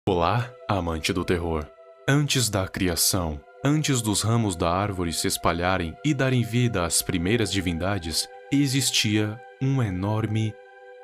Olá, amante do terror. Antes da criação, antes dos ramos da árvore se espalharem e darem vida às primeiras divindades, existia um enorme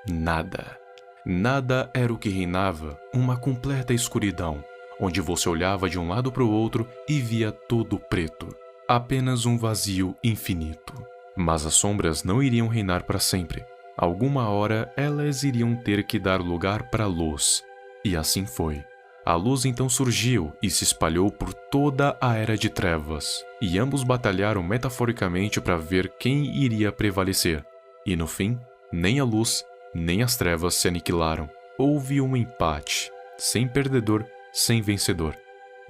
nada. Nada era o que reinava, uma completa escuridão, onde você olhava de um lado para o outro e via tudo preto. Apenas um vazio infinito. Mas as sombras não iriam reinar para sempre. Alguma hora elas iriam ter que dar lugar para a luz. E assim foi. A luz então surgiu e se espalhou por toda a Era de Trevas, e ambos batalharam metaforicamente para ver quem iria prevalecer. E no fim, nem a luz, nem as trevas se aniquilaram. Houve um empate, sem perdedor, sem vencedor.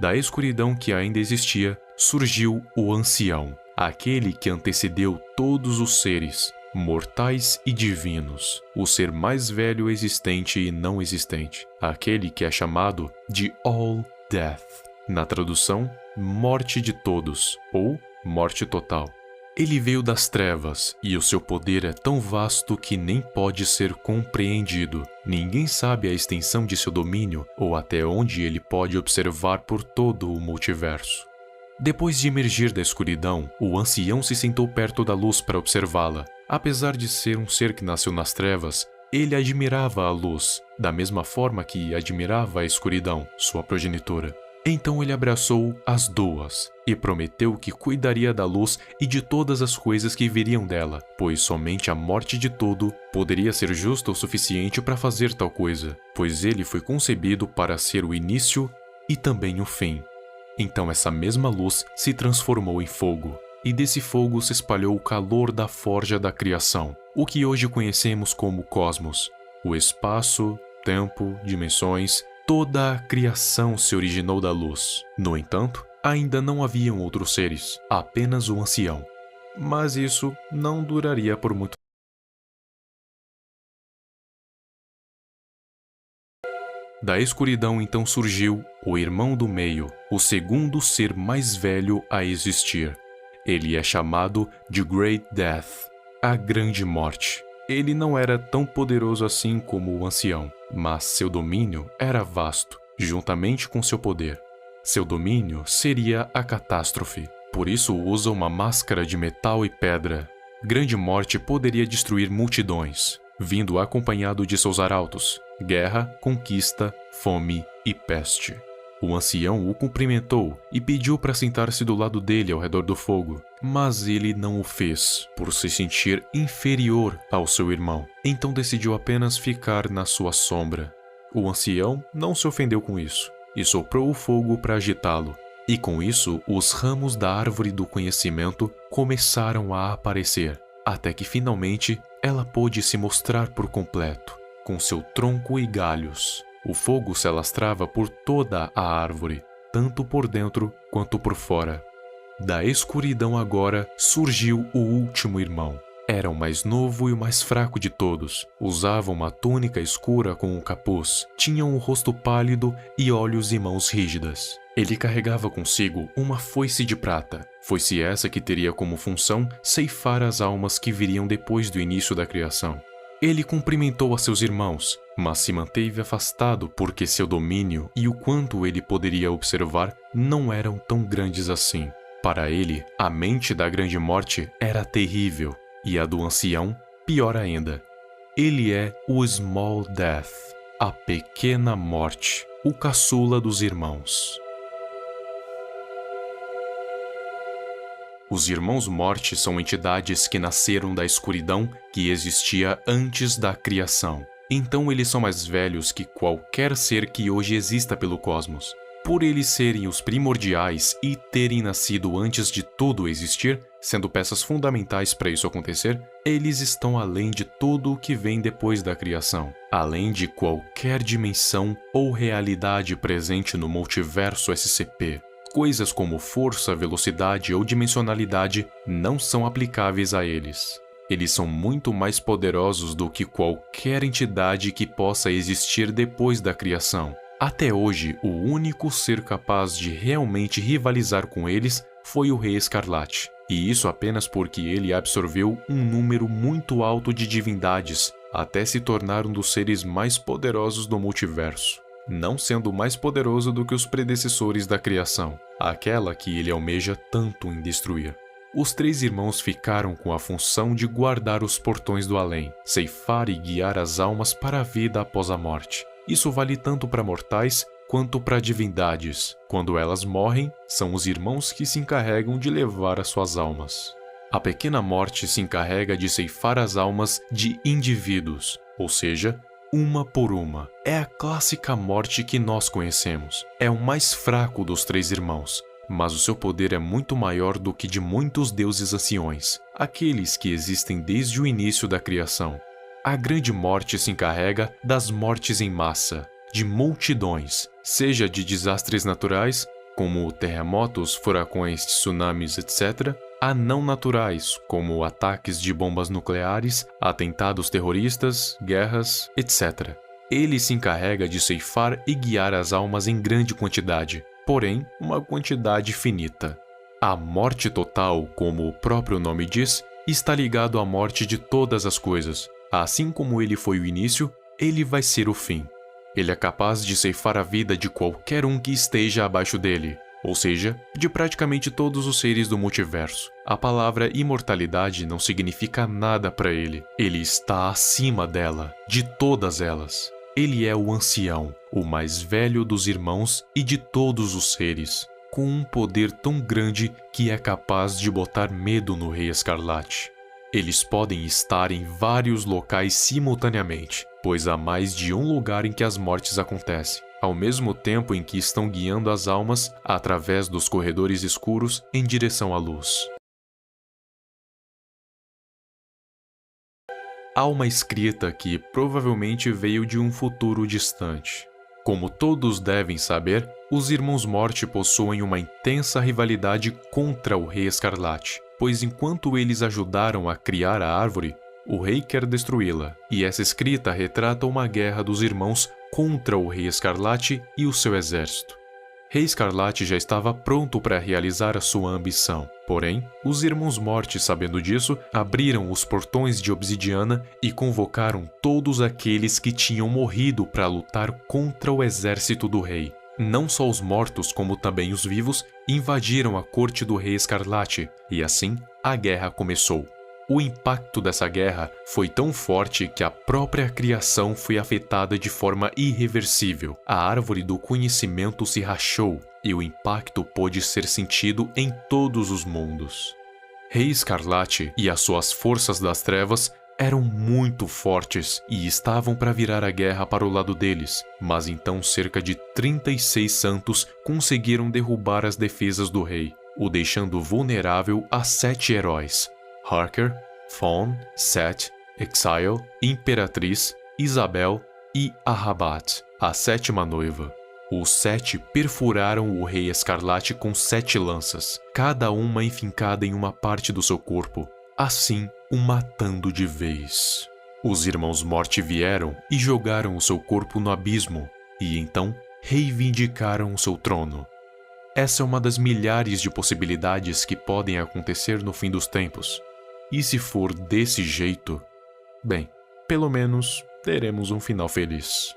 Da escuridão que ainda existia, surgiu o Ancião, aquele que antecedeu todos os seres, mortais e divinos, o ser mais velho existente e não existente, aquele que é chamado de All Death, na tradução, morte de todos, ou morte total. Ele veio das trevas, e o seu poder é tão vasto que nem pode ser compreendido. Ninguém sabe a extensão de seu domínio ou até onde ele pode observar por todo o multiverso. Depois de emergir da escuridão, o ancião se sentou perto da luz para observá-la. Apesar de ser um ser que nasceu nas trevas, ele admirava a luz, da mesma forma que admirava a escuridão, sua progenitora. Então ele abraçou as duas e prometeu que cuidaria da luz e de todas as coisas que viriam dela, pois somente a morte de todo poderia ser justa o suficiente para fazer tal coisa, pois ele foi concebido para ser o início e também o fim. Então essa mesma luz se transformou em fogo, e desse fogo se espalhou o calor da forja da criação, o que hoje conhecemos como cosmos. O espaço, tempo, dimensões, toda a criação se originou da luz. No entanto, ainda não haviam outros seres, apenas o ancião. Mas isso não duraria por muito tempo. Da escuridão então surgiu o irmão do meio, o segundo ser mais velho a existir. Ele é chamado de Great Death, a Grande Morte. Ele não era tão poderoso assim como o ancião, mas seu domínio era vasto, juntamente com seu poder. Seu domínio seria a catástrofe, por isso usa uma máscara de metal e pedra. Grande Morte poderia destruir multidões, vindo acompanhado de seus arautos, guerra, conquista, fome e peste. O ancião o cumprimentou e pediu para sentar-se do lado dele ao redor do fogo, mas ele não o fez, por se sentir inferior ao seu irmão. Então decidiu apenas ficar na sua sombra. O ancião não se ofendeu com isso, e soprou o fogo para agitá-lo. E com isso, os ramos da árvore do conhecimento começaram a aparecer, até que finalmente ela pôde se mostrar por completo, com seu tronco e galhos. O fogo se alastrava por toda a árvore, tanto por dentro quanto por fora. Da escuridão agora surgiu o último irmão. Era o mais novo e o mais fraco de todos. Usava uma túnica escura com um capuz. Tinha um rosto pálido e olhos e mãos rígidas. Ele carregava consigo uma foice de prata. Foice essa que teria como função ceifar as almas que viriam depois do início da criação. Ele cumprimentou a seus irmãos, mas se manteve afastado porque seu domínio e o quanto ele poderia observar não eram tão grandes assim. Para ele, a mente da Grande Morte era terrível, e a do ancião, pior ainda. Ele é o Small Death, a pequena morte, o caçula dos irmãos. Os Irmãos Morte são entidades que nasceram da escuridão que existia antes da criação. Então eles são mais velhos que qualquer ser que hoje exista pelo cosmos. Por eles serem os primordiais e terem nascido antes de tudo existir, sendo peças fundamentais para isso acontecer, eles estão além de tudo o que vem depois da criação, além de qualquer dimensão ou realidade presente no multiverso SCP. Coisas como força, velocidade ou dimensionalidade não são aplicáveis a eles. Eles são muito mais poderosos do que qualquer entidade que possa existir depois da criação. Até hoje, o único ser capaz de realmente rivalizar com eles foi o Rei Escarlate, e isso apenas porque ele absorveu um número muito alto de divindades, até se tornar um dos seres mais poderosos do multiverso. não sendo mais poderoso do que os predecessores da criação, aquela que ele almeja tanto em destruir. Os 3 irmãos ficaram com a função de guardar os portões do além, ceifar e guiar as almas para a vida após a morte. Isso vale tanto para mortais quanto para divindades. Quando elas morrem, são os irmãos que se encarregam de levar as suas almas. A pequena morte se encarrega de ceifar as almas de indivíduos, ou seja, uma por uma. É a clássica morte que nós conhecemos. É o mais fraco dos 3 irmãos, mas o seu poder é muito maior do que de muitos deuses anciões, aqueles que existem desde o início da criação. A grande morte se encarrega das mortes em massa, de multidões, seja de desastres naturais, como terremotos, furacões, tsunamis, etc., a não naturais, como ataques de bombas nucleares, atentados terroristas, guerras, etc. Ele se encarrega de ceifar e guiar as almas em grande quantidade, porém, uma quantidade finita. A morte total, como o próprio nome diz, está ligado à morte de todas as coisas. Assim como ele foi o início, ele vai ser o fim. Ele é capaz de ceifar a vida de qualquer um que esteja abaixo dele, ou seja, de praticamente todos os seres do multiverso. A palavra imortalidade não significa nada para ele. Ele está acima dela, de todas elas. Ele é o ancião, o mais velho dos irmãos e de todos os seres, com um poder tão grande que é capaz de botar medo no Rei Escarlate. Eles podem estar em vários locais simultaneamente, pois há mais de um lugar em que as mortes acontecem, ao mesmo tempo em que estão guiando as almas através dos corredores escuros em direção à luz. Há uma escrita que provavelmente veio de um futuro distante. Como todos devem saber, os Irmãos Morte possuem uma intensa rivalidade contra o Rei Escarlate, pois enquanto eles ajudaram a criar a árvore, o rei quer destruí-la, e essa escrita retrata uma guerra dos irmãos contra o Rei Escarlate e o seu exército. Rei Escarlate já estava pronto para realizar a sua ambição, porém, os Irmãos Morte, sabendo disso, abriram os portões de obsidiana e convocaram todos aqueles que tinham morrido para lutar contra o exército do rei. Não só os mortos, como também os vivos, invadiram a corte do Rei Escarlate, e assim a guerra começou. O impacto dessa guerra foi tão forte que a própria criação foi afetada de forma irreversível. A árvore do conhecimento se rachou, e o impacto pôde ser sentido em todos os mundos. Rei Escarlate e as suas forças das trevas eram muito fortes e estavam para virar a guerra para o lado deles, mas então cerca de 36 santos conseguiram derrubar as defesas do rei, o deixando vulnerável a 7 heróis: Harker, Fawn, Set, Exile, Imperatriz, Isabel e Ahabat, a 7ª noiva. Os 7 perfuraram o Rei Escarlate com 7 lanças, cada uma enfincada em uma parte do seu corpo, assim o matando de vez. Os Irmãos Morte vieram e jogaram o seu corpo no abismo, e então reivindicaram o seu trono. Essa é uma das milhares de possibilidades que podem acontecer no fim dos tempos. E se for desse jeito, bem, pelo menos teremos um final feliz.